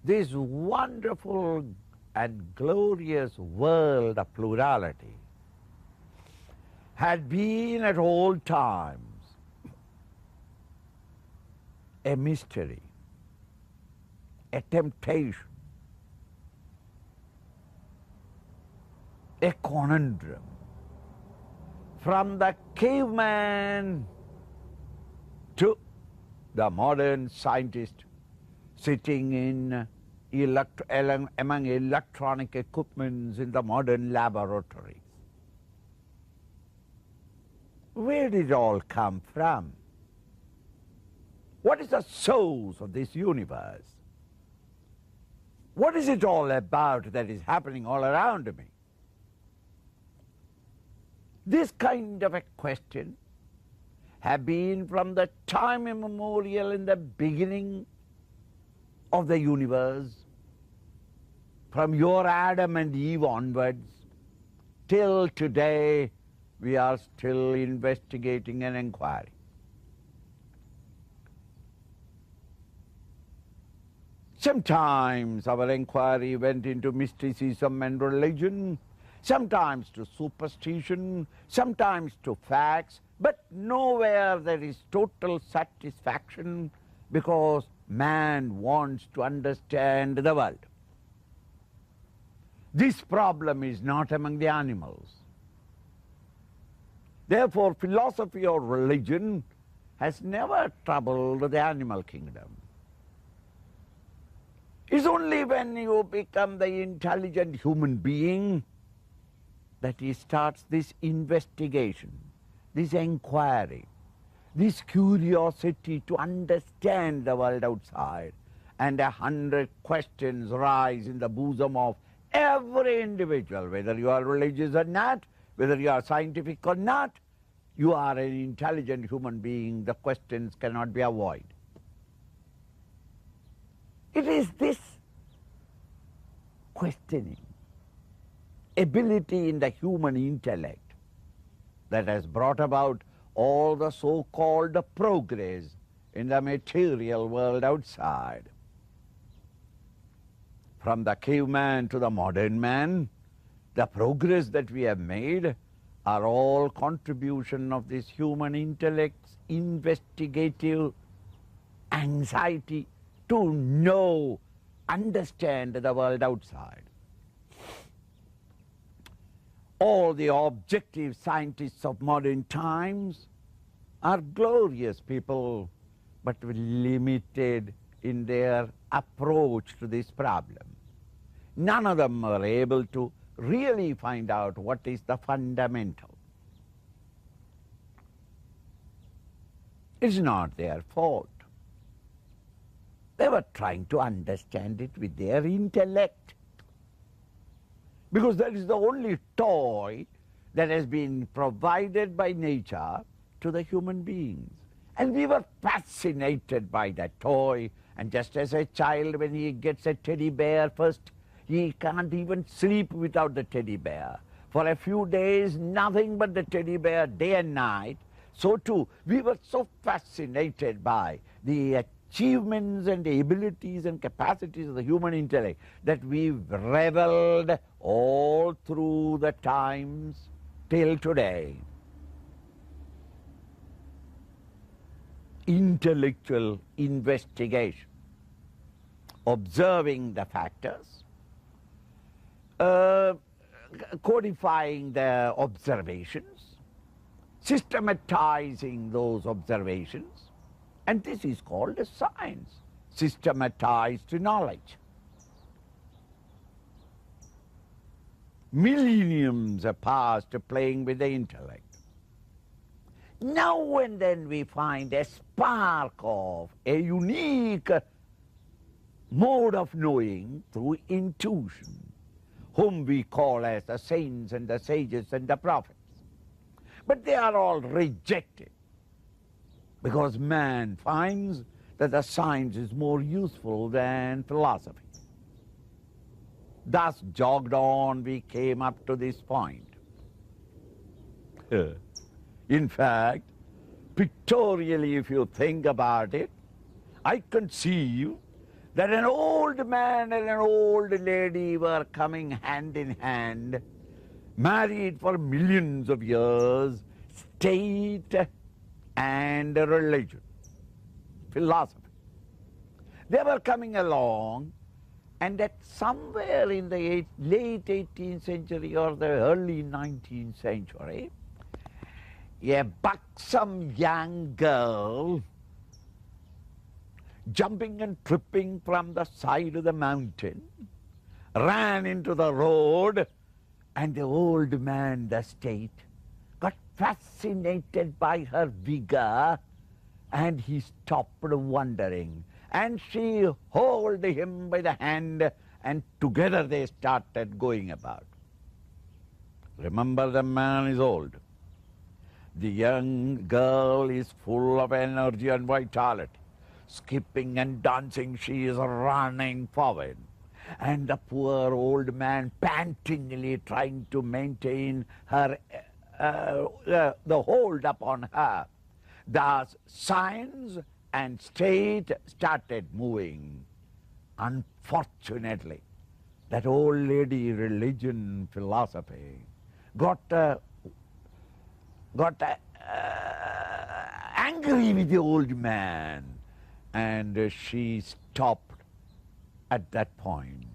this wonderful and glorious world of plurality had been at all times a mystery, a temptation, a conundrum. From the caveman to the modern scientist sitting in among electronic equipments in the modern laboratories. Where did it all come from? What is the source of this universe? What is it all about that is happening all around me? This kind of a question have been from the time immemorial in the beginning of the universe, from your Adam and Eve onwards, till today we are still investigating and inquiring. Sometimes our inquiry went into mysticism and religion, sometimes to superstition, sometimes to facts, but nowhere there is total satisfaction because man wants to understand the world. This problem is not among the animals. Therefore, philosophy or religion has never troubled the animal kingdom. It's only when you become the intelligent human being that he starts this investigation, this inquiry, this curiosity to understand the world outside, and 100 questions rise in the bosom of every individual, whether you are religious or not, whether you are scientific or not, you are an intelligent human being, the questions cannot be avoided. It is this questioning ability in the human intellect that has brought about all the so-called progress in the material world outside. From the caveman to the modern man, the progress that we have made are all contribution of this human intellect's investigative anxiety to know, understand the world outside. All the objective scientists of modern times are glorious people, but limited in their approach to this problem. None of them are able to really find out what is the fundamental. It's not their fault. They were trying to understand it with their intellect, because that is the only toy that has been provided by nature to the human beings. And we were fascinated by that toy, and just as a child, when he gets a teddy bear first, he can't even sleep without the teddy bear. For a few days, nothing but the teddy bear, day and night. So too, we were so fascinated by the achievements and the abilities and capacities of the human intellect that we reveled all through the times till today. Intellectual investigation, observing the factors, codifying the observations, systematizing those observations, and this is called a science, systematized knowledge. Millenniums are passed playing with the intellect. Now and then we find a spark of a unique mode of knowing through intuition, whom we call as the saints and the sages and the prophets. But they are all rejected, because man finds that the science is more useful than philosophy. Thus jogged on, we came up to this point. In fact, pictorially, if you think about it, I conceive that an old man and an old lady were coming hand in hand, married for millions of years, state and religion, philosophy. They were coming along, and that somewhere in the late 18th century or the early 19th century, a buxom young girl, jumping and tripping from the side of the mountain, ran into the road, and the old man, the state, got fascinated by her vigor, and he stopped wondering. And she held him by the hand, and together they started going about. Remember, the man is old. The young girl is full of energy and vitality. Skipping and dancing, she is running forward. And the poor old man pantingly trying to maintain her, the hold upon her. Thus, science and state started moving. Unfortunately, that old lady, religion, philosophy, got angry with the old man, and she stopped at that point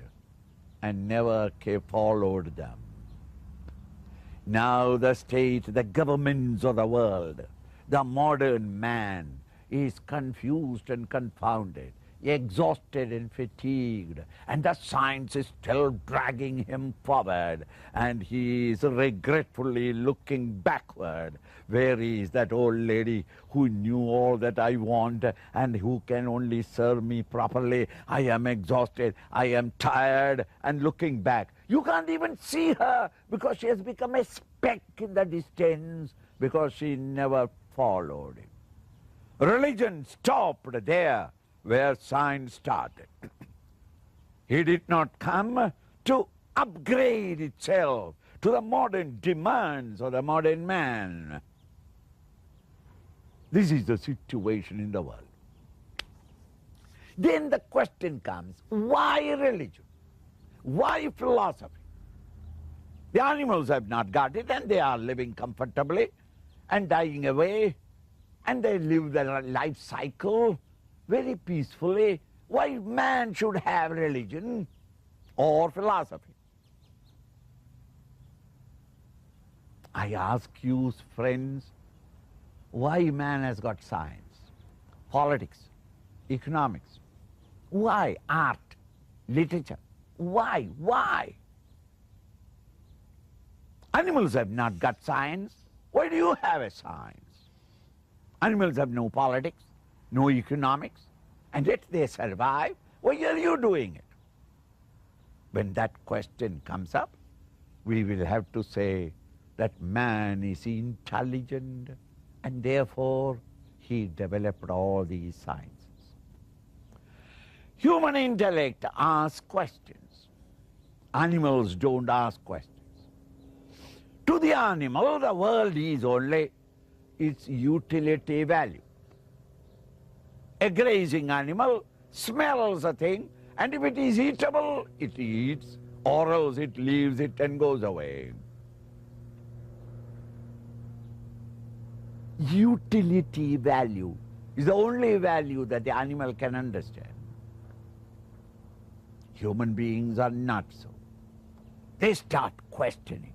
and never followed them. Now the state, the governments of the world, the modern man is confused and confounded, exhausted and fatigued, and the science is still dragging him forward, and he is regretfully looking backward. Where is that old lady who knew all that I want and who can only serve me properly? I am exhausted, I am tired, and looking back. You can't even see her because she has become a speck in the distance because she never followed him. Religion stopped there where science started. He did not come to upgrade itself to the modern demands of the modern man. This is the situation in the world. Then the question comes, why religion? Why philosophy? The animals have not got it, and they are living comfortably and dying away, and they live their life cycle very peacefully. Why man should have religion or philosophy? I ask you, friends, why man has got science, politics, economics? Why art, literature? Why? Why? Animals have not got science. Why do you have a science? Animals have no politics, no economics, and yet they survive. Why are you doing it? When that question comes up, we will have to say that man is intelligent, and therefore he developed all these sciences. Human intellect asks questions. Animals don't ask questions. To the animal, the world is only its utility value. A grazing animal smells a thing, and if it is eatable, it eats, or else it leaves it and goes away. Utility value is the only value that the animal can understand. Human beings are not so. They start questioning.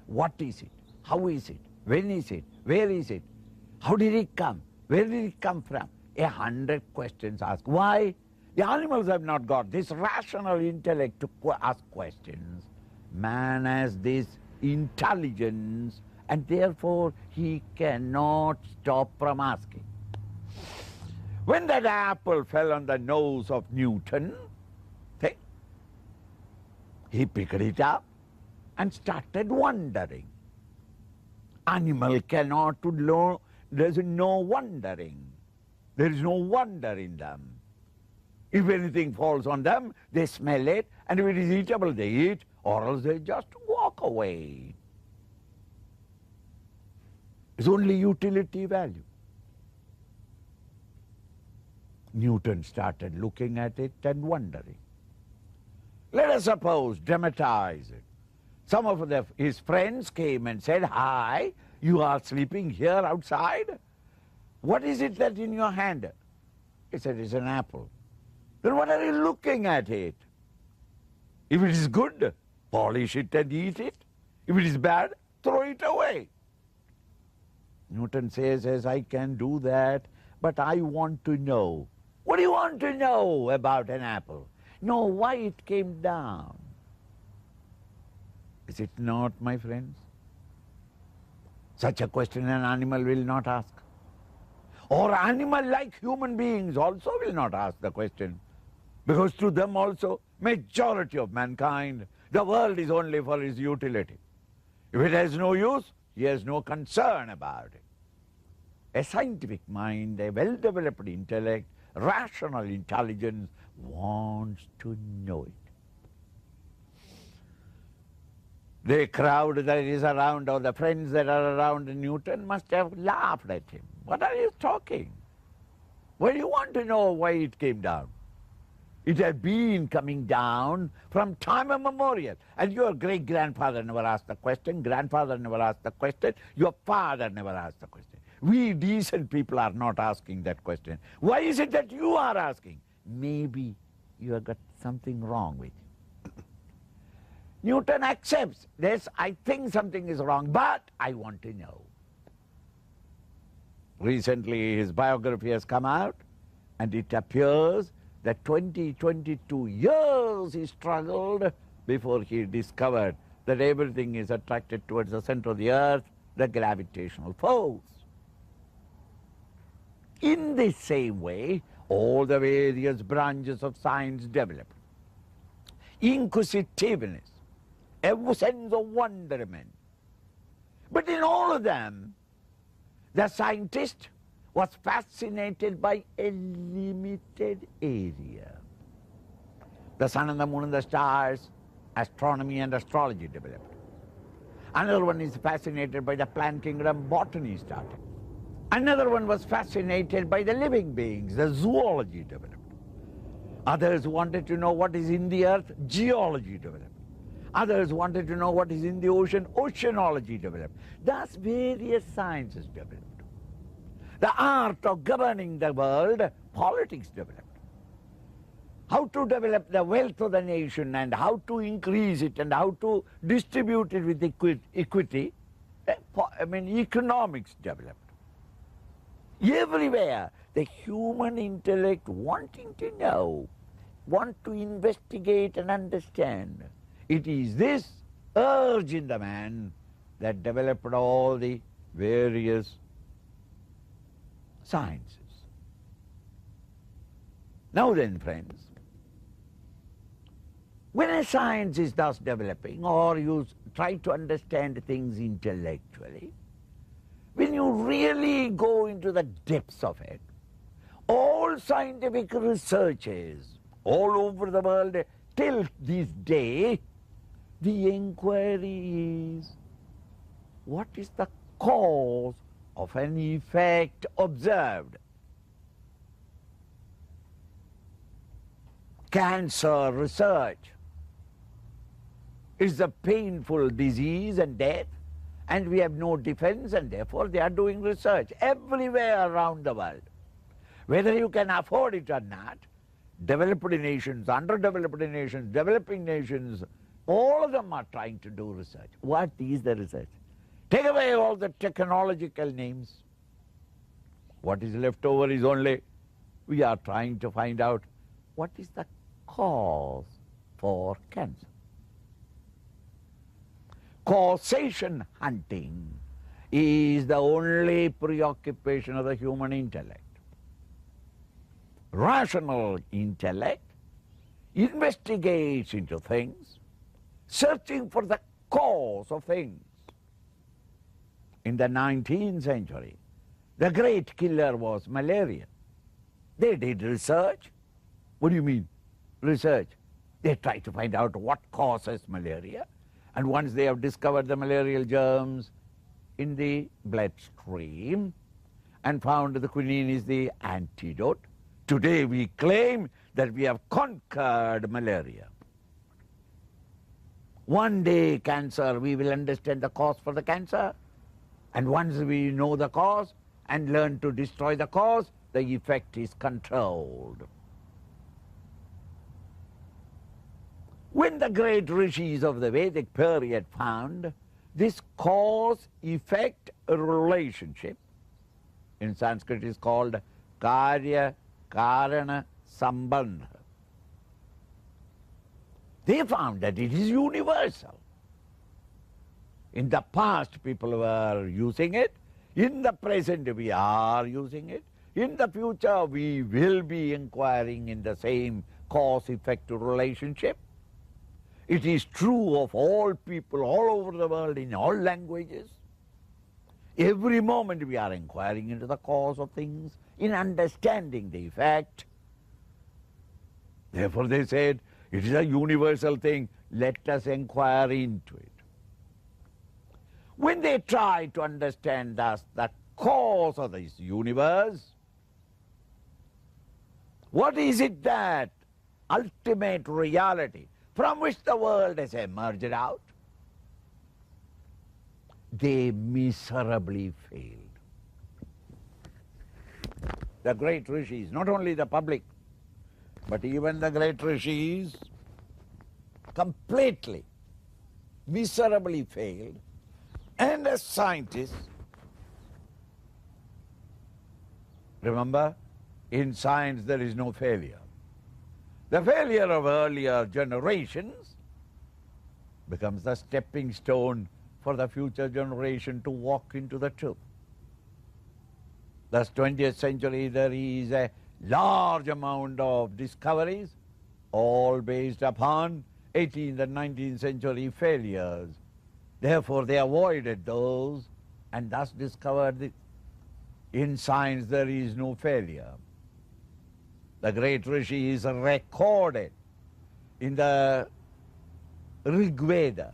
What is it? How is it? When is it? Where is it? How did it come? Where did it come from? 100 questions asked. Why? The animals have not got this rational intellect to ask questions. Man has this intelligence, and therefore he cannot stop from asking. When that apple fell on the nose of Newton, he picked it up and started wondering. Animal cannot know, there is no wondering. There is no wonder in them. If anything falls on them, they smell it, and if it is eatable, they eat, or else they just walk away. It's only utility value. Newton started looking at it and wondering. Let us suppose, dramatize it. Some of his friends came and said, "Hi, you are sleeping here outside? What is it that in your hand?" He said, "It's an apple." "Then what are you looking at it? If it is good, polish it and eat it. If it is bad, throw it away." Newton says, "Yes, I can do that, but I want to know." "What do you want to know about an apple?" "Know why it came down." Is it not, my friends? Such a question an animal will not ask. Or animal, like human beings, also will not ask the question. Because to them also, majority of mankind, the world is only for his utility. If it has no use, he has no concern about it. A scientific mind, a well-developed intellect, rational intelligence wants to know it. The crowd that is around, or the friends that are around Newton, must have laughed at him. "What are you talking? Why do you want to know why it came down? It has been coming down from time immemorial. And your great-grandfather never asked the question, grandfather never asked the question, your father never asked the question. We decent people are not asking that question. Why is it that you are asking?" Maybe you have got something wrong with it. Newton accepts, "Yes, I think something is wrong, but I want to know." Recently his biography has come out, and it appears that 22 years he struggled before he discovered that everything is attracted towards the center of the earth, the gravitational force. In the same way, all the various branches of science developed. Inquisitiveness, a sense of wonderment. But in all of them, the scientist was fascinated by a limited area. The sun and the moon and the stars, astronomy and astrology developed. Another one is fascinated by the plant kingdom, botany started. Another one was fascinated by the living beings, the zoology developed. Others wanted to know what is in the earth, geology developed. Others wanted to know what is in the ocean, oceanology developed. Thus various sciences developed. The art of governing the world, politics developed. How to develop the wealth of the nation and how to increase it and how to distribute it with equity, economics developed. Everywhere, the human intellect wanting to know, want to investigate and understand. It is this urge in the man that developed all the various sciences. Now then, friends, when a science is thus developing, or you try to understand things intellectually, when you really go into the depths of it, all scientific researches all over the world till this day, the inquiry is, what is the cause of an effect observed? Cancer research is a painful disease and death, and we have no defense, and therefore they are doing research everywhere around the world. Whether you can afford it or not, developed nations, underdeveloped nations, developing nations, all of them are trying to do research. What is the research? Take away all the technological names. What is left over is only, we are trying to find out what is the cause for cancer. Causation hunting is the only preoccupation of the human intellect. Rational intellect investigates into things, searching for the cause of things. In the 19th century, the great killer was malaria. They did research. What do you mean, research? They tried to find out what causes malaria, and once they have discovered the malarial germs in the bloodstream and found the quinine is the antidote, Today we claim that we have conquered malaria. One day cancer, we will understand the cause for the cancer. And once we know the cause and learn to destroy the cause, the effect is controlled. When the great rishis of the Vedic period found this cause-effect relationship, in Sanskrit is called karya-karana sambandha, they found that it is universal. In the past people were using it, in the present we are using it, in the future we will be inquiring in the same cause-effect relationship. It is true of all people all over the world, in all languages. Every moment we are inquiring into the cause of things, in understanding the effect. Therefore they said, it is a universal thing, let us inquire into it. When they tried to understand thus the cause of this universe, what is it that ultimate reality from which the world has emerged out? They miserably failed. The great rishis, not only the public, but even the great rishis, completely, miserably failed. And as scientists, remember, in science there is no failure. The failure of earlier generations becomes the stepping stone for the future generation to walk into the truth. Thus, 20th century there is a large amount of discoveries, all based upon 18th and 19th century failures. Therefore they avoided those and thus discovered that in science there is no failure. The great rishis recorded in the Rig Veda.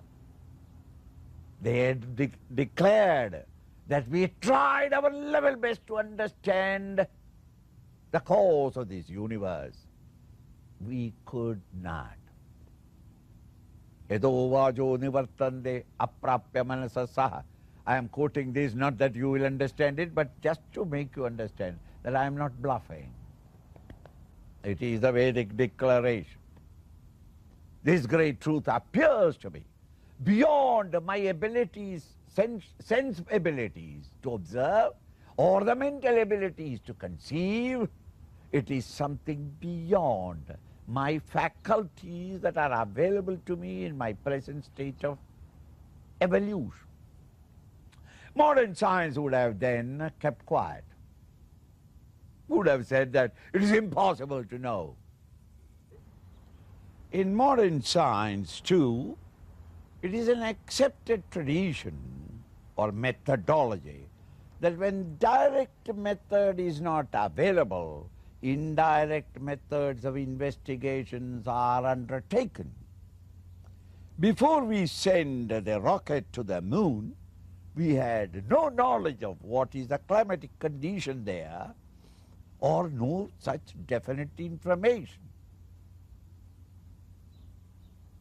They had declared that we tried our level best to understand the cause of this universe. We could not. Edo vajo nivartande aprapya manasa saha. I am quoting this not that you will understand it, but just to make you understand that I am not bluffing. It is the Vedic declaration. This great truth appears to be beyond my abilities, sense abilities to observe, or the mental abilities to conceive. It is something beyond my faculties that are available to me in my present state of evolution. Modern science would have then kept quiet, would have said that it is impossible to know. In modern science too, it is an accepted tradition or methodology that when direct method is not available, indirect methods of investigations are undertaken. Before we send the rocket to the moon, we had no knowledge of what is the climatic condition there, or no such definite information.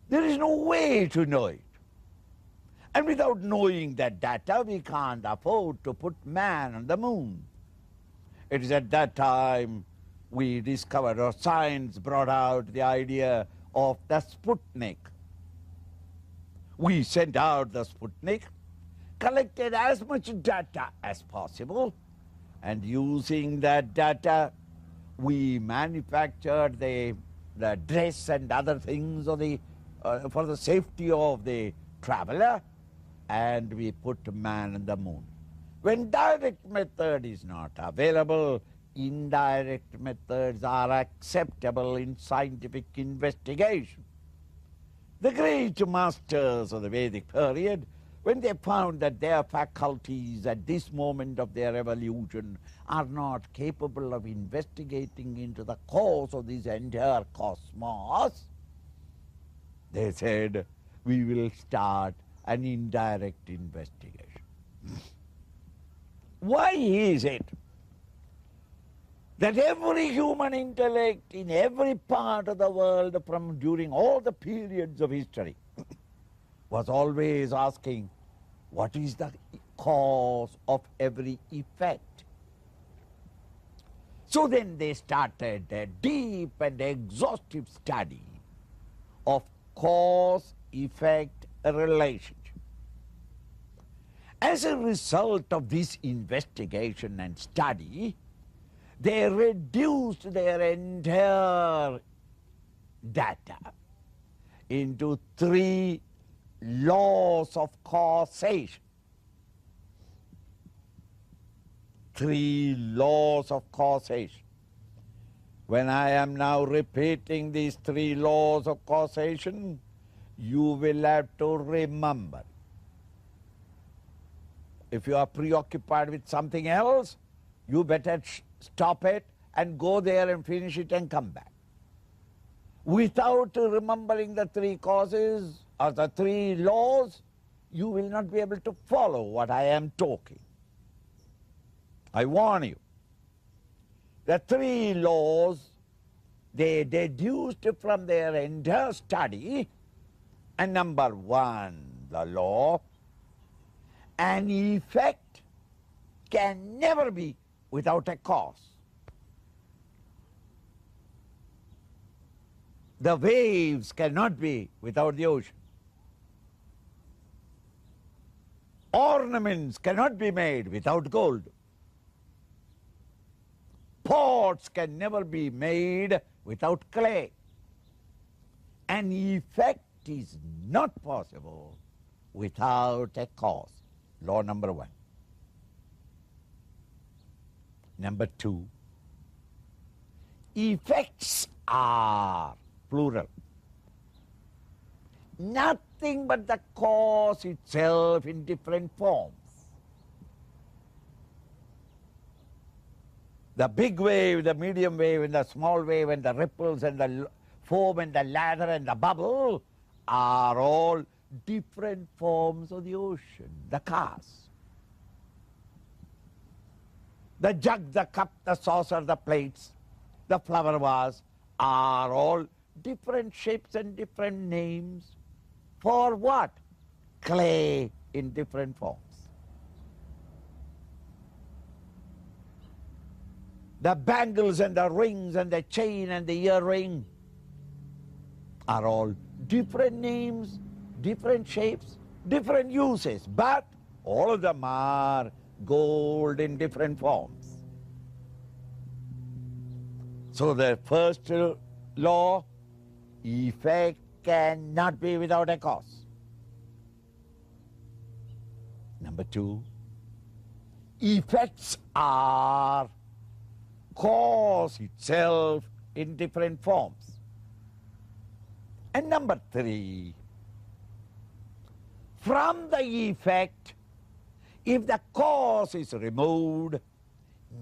There is no way to know it. And without knowing that data, we can't afford to put man on the moon. It is at that time we discovered, or science brought out the idea of the Sputnik. We sent out the Sputnik, collected as much data as possible, and using that data, we manufactured the dress and other things of for the safety of the traveler, and we put man on the moon. When direct method is not available, indirect methods are acceptable in scientific investigation. The great masters of the Vedic period, when they found that their faculties at this moment of their evolution are not capable of investigating into the cause of this entire cosmos, they said, we will start an indirect investigation. Why is it that every human intellect in every part of the world from during all the periods of history was always asking, what is the cause of every effect? So then they started a deep and exhaustive study of cause-effect relationship. As a result of this investigation and study, they reduced their entire data into 3 laws of causation. 3 laws of causation. When I am now repeating these 3 laws of causation, you will have to remember. If you are preoccupied with something else, you better stop it and go there and finish it and come back. Without remembering the 3 causes or the 3 laws, you will not be able to follow what I am talking. I warn you. The 3 laws, they deduced from their entire study, and number 1, the law, an effect can never be without a cause. The waves cannot be without the ocean. Ornaments cannot be made without gold. Pots can never be made without clay. An effect is not possible without a cause. Law number 1. Number 2, effects are, plural, nothing but the cause itself in different forms. The big wave, the medium wave, and the small wave, and the ripples, and the foam, and the lather, and the bubble are all different forms of the ocean, the cause. The jug, the cup, the saucer, the plates, the flower vase are all different shapes and different names. For what? Clay in different forms. The bangles and the rings and the chain and the earring are all different names, different shapes, different uses, but all of them are gold in different forms. So the first law, effect cannot be without a cause. Number 2, effects are cause itself in different forms. And number 3, from the effect, if the cause is removed,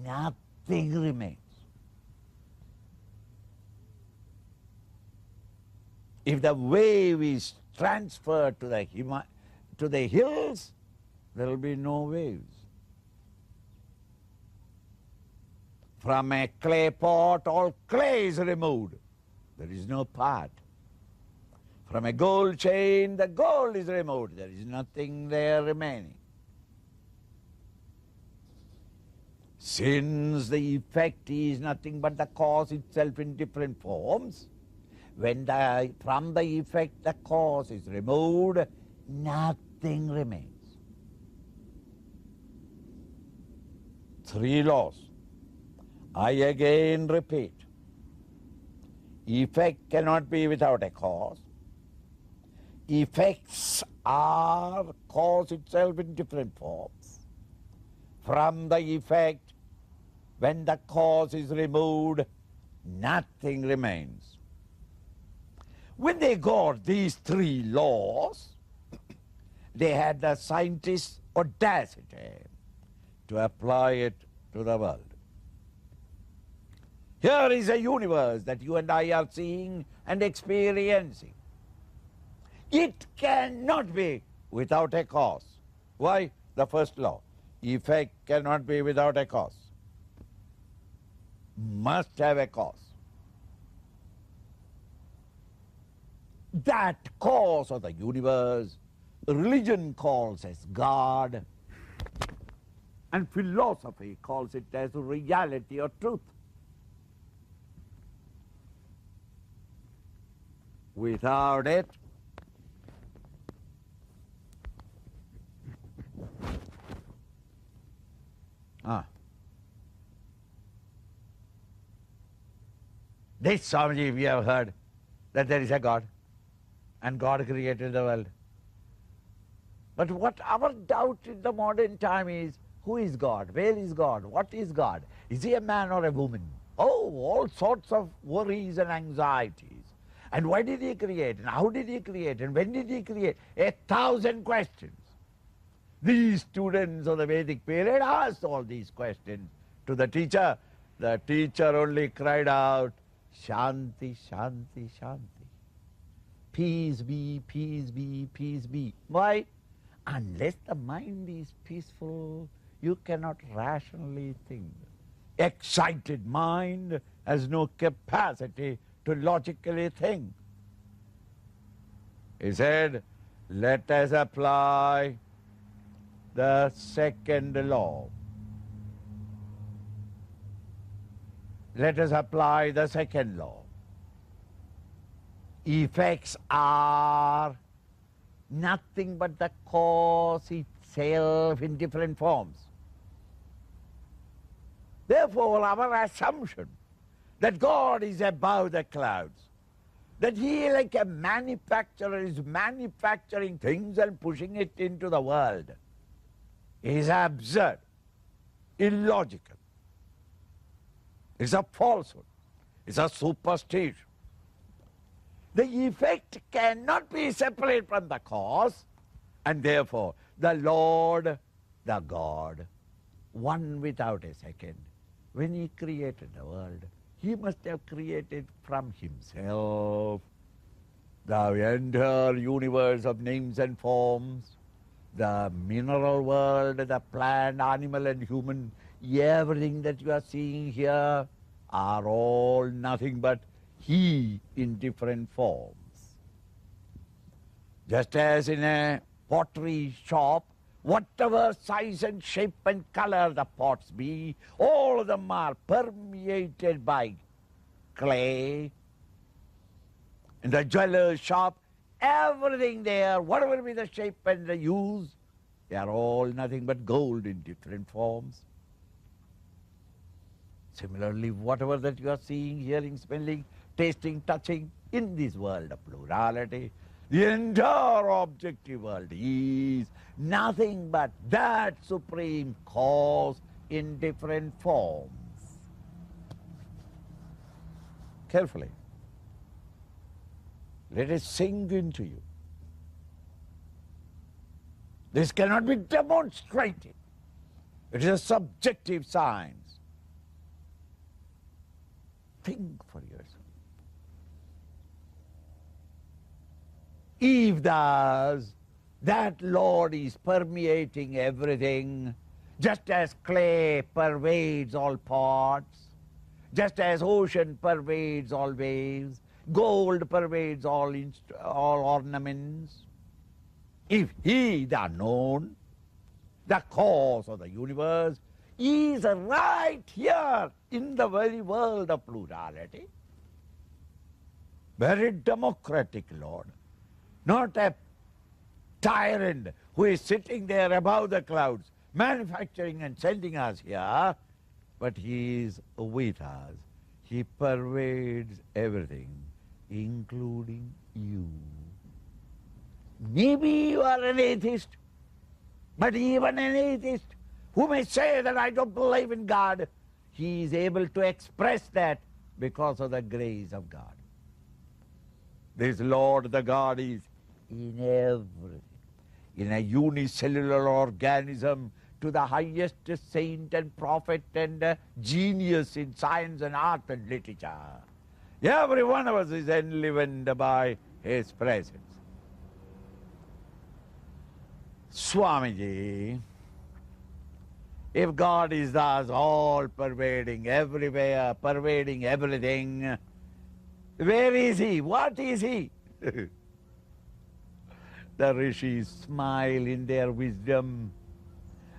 nothing remains. If the wave is transferred to the hills, there will be no waves. From a clay pot, all clay is removed. There is no pot. From a gold chain, the gold is removed. There is nothing there remaining. Since the effect is nothing but the cause itself in different forms, when from the effect the cause is removed, nothing remains. 3 laws. I again repeat. Effect cannot be without a cause. Effects are cause itself in different forms. From the effect, when the cause is removed, nothing remains. When they got these 3 laws, they had the scientists' audacity to apply it to the world. Here is a universe that you and I are seeing and experiencing. It cannot be without a cause. Why? The first law. Effect cannot be without a cause. must have a cause. That cause of the universe, religion calls as God, and philosophy calls it as reality or truth. Without it, this Swamiji, we have heard that there is a God and God created the world. But what our doubt in the modern time is, who is God? Where is God? What is God? Is he a man or a woman? Oh, all sorts of worries and anxieties. And why did he create? And how did he create? And when did he create? 1,000 questions. These students of the Vedic period asked all these questions to the teacher. The teacher only cried out, Shanti, Shanti, Shanti. Peace be, peace be, peace be. Why? Unless the mind is peaceful, you cannot rationally think. Excited mind has no capacity to logically think. He said, let us apply the second law. Let us apply the second law. Effects are nothing but the cause itself in different forms. Therefore, our assumption that God is above the clouds, that he, like a manufacturer, is manufacturing things and pushing it into the world, is absurd, illogical. It's a falsehood. It's a superstition. The effect cannot be separate from the cause, and therefore the Lord, the God, one without a second, when he created the world, he must have created from himself the entire universe of names and forms, the mineral world, the plant, animal and human, everything that you are seeing here are all nothing but he in different forms. Just as in a pottery shop, whatever size and shape and color the pots be, all of them are permeated by clay. In the jeweler's shop, everything there, whatever be the shape and the use, they are all nothing but gold in different forms. Similarly, whatever that you are seeing, hearing, smelling, tasting, touching, in this world of plurality, the entire objective world is nothing but that supreme cause in different forms. Carefully. Let it sink into you. This cannot be demonstrated. It is a subjective science. Think for yourself. If thus that Lord is permeating everything, just as clay pervades all pots, just as ocean pervades all waves, gold pervades all ornaments, if he, the unknown, the cause of the universe, is right here in the very world of plurality, very democratic Lord, not a tyrant who is sitting there above the clouds, manufacturing and sending us here, but he is with us. He pervades everything, including you. Maybe you are an atheist, but even an atheist who may say that I don't believe in God, he is able to express that because of the grace of God. This Lord, the God, is in everything, in a unicellular organism, to the highest saint and prophet and genius in science and art and literature. Every one of us is enlivened by his presence. Swamiji If God is thus all-pervading, everywhere, pervading everything, where is He? What is He? The rishis smile in their wisdom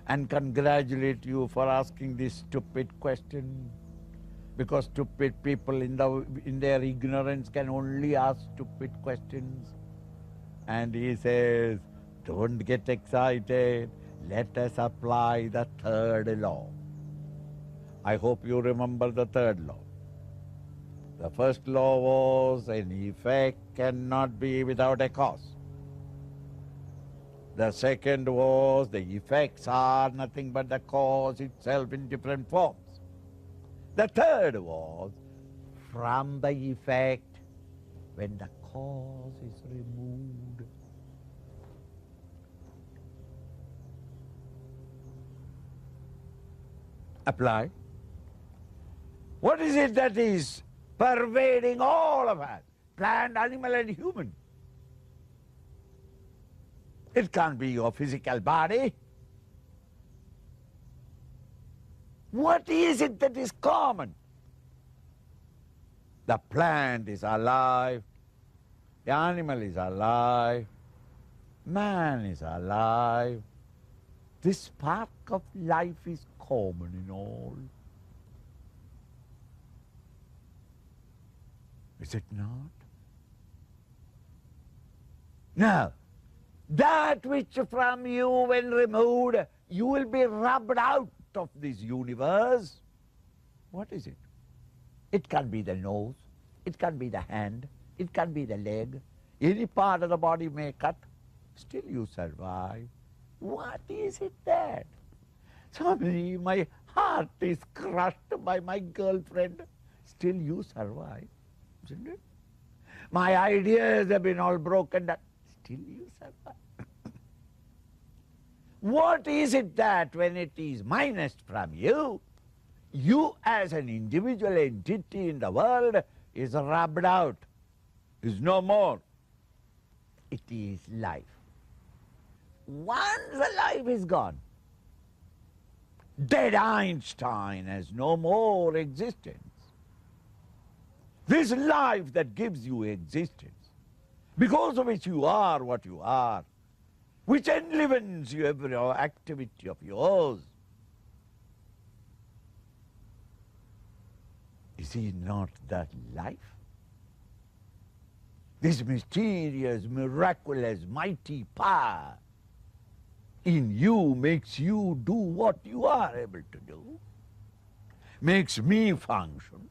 and congratulate you for asking this stupid question, because stupid people in their ignorance can only ask stupid questions. And he says, don't get excited, let us apply the third law. I hope you remember the third law. The first law was an effect cannot be without a cause. The second was the effects are nothing but the cause itself in different forms. The third was from the effect when the cause is removed. Apply. What is it that is pervading all of us, plant, animal and human? It can't be your physical body. What is it that is common? The plant is alive, the animal is alive, man is alive. This spark of life is common in all. Is it not? Now, that which from you when removed, you will be rubbed out of this universe. What is it? It can be the nose, it can be the hand, it can be the leg. Any part of the body may cut, still you survive. What is it that? Swami, my heart is crushed by my girlfriend, still you survive, isn't it? My ideas have been all broken down, still you survive. What is it that when it is minused from you, you as an individual entity in the world is rubbed out, is no more? It is life. Once the life is gone, dead Einstein has no more existence. This life that gives you existence, because of which you are what you are, which enlivens you every activity of yours, is it not that life? This mysterious, miraculous, mighty power in you makes you do what you are able to do, makes me function.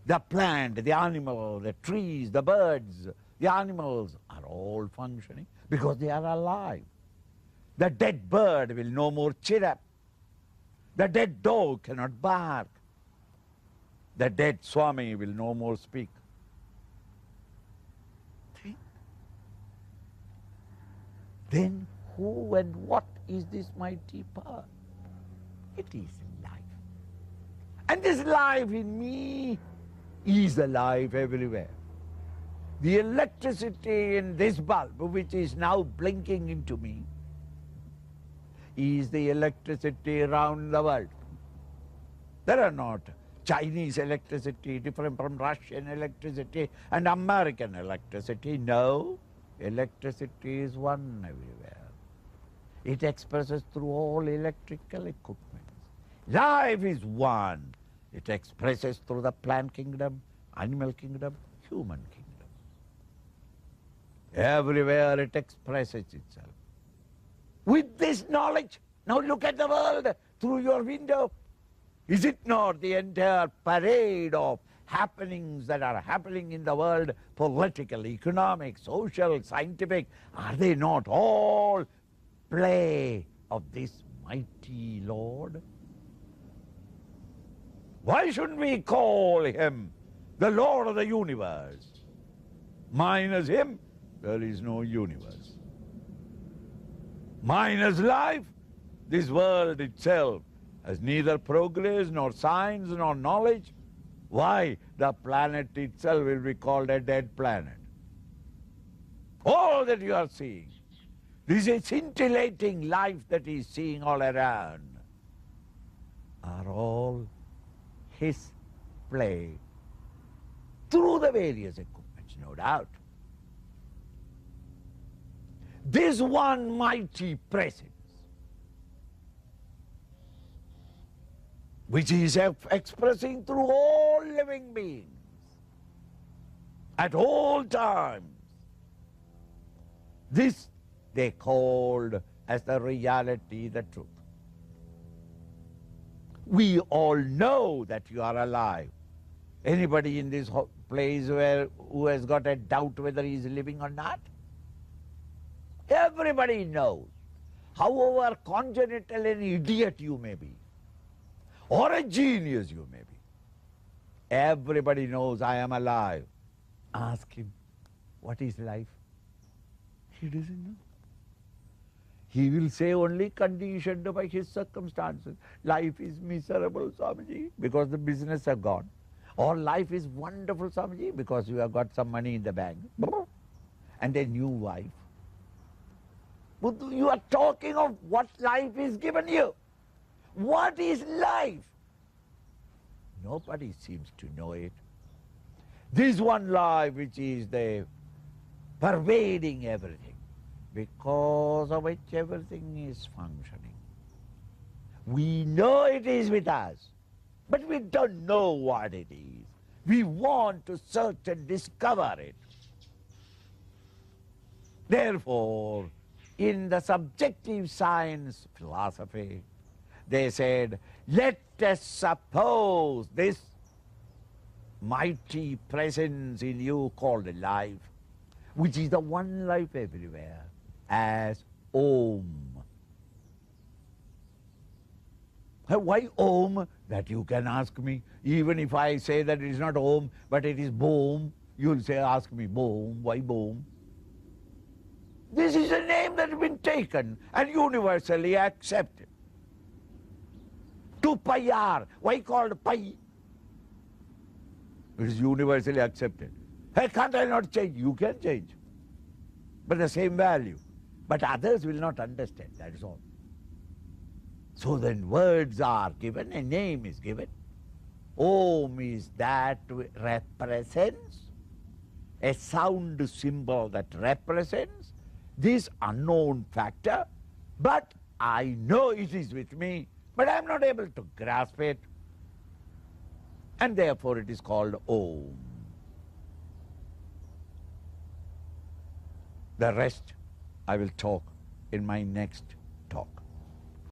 The plant, the animal, the trees, the birds, the animals are all functioning because they are alive. The dead bird will no more chirrup. The dead dog cannot bark. The dead Swami will no more speak. Think. Then who and what is this mighty power? It is life. And this life in me is alive everywhere. The electricity in this bulb, which is now blinking into me, is the electricity around the world. There are not Chinese electricity different from Russian electricity and American electricity. No, electricity is one everywhere. It expresses through all electrical equipment. Life is one. It expresses through the plant kingdom, animal kingdom, human kingdom. Everywhere it expresses itself. With this knowledge, now look at the world through your window. Is it not the entire parade of happenings that are happening in the world, political, economic, social, scientific, are they not all play of this mighty Lord? Why shouldn't we call him the Lord of the universe? Minus him, there is no universe. Minus life, this world itself has neither progress, nor science, nor knowledge. Why? The planet itself will be called a dead planet. All that you are seeing, this is scintillating life that is seeing all around. all his play through the various equipments, no doubt. This one mighty presence, which is expressing through all living beings, at all times, this they called as the reality, the truth. We all know that you are alive. Anybody in this place who has got a doubt whether he is living or not? Everybody knows. However congenital an idiot you may be, or a genius you may be, everybody knows I am alive. Ask him, what is life? He doesn't know. He will say only conditioned by his circumstances. Life is miserable, Swamiji, because the business are gone. Or life is wonderful, Swamiji, because you have got some money in the bank. And a new wife. But you are talking of what life is given you. What is life? Nobody seems to know it. This one life which is the pervading everything, because of which everything is functioning. We know it is with us, but we don't know what it is. We want to search and discover it. Therefore, in the subjective science philosophy, they said, let us suppose this mighty presence in you called life, which is the one life everywhere, as Om. Why Om? That you can ask me. Even if I say that it is not Om, but it is Boom, you will say, ask me, Boom, why Boom? This is a name that has been taken and universally accepted. To Payar, why called Pai? It is universally accepted. Hey, can't I not change? You can change, but the same value. But others will not understand, that is all. So then words are given, a name is given. Om is that represents, a sound symbol that represents this unknown factor, but I know it is with me, but I am not able to grasp it, and therefore it is called Om. The rest I will talk in my next talk.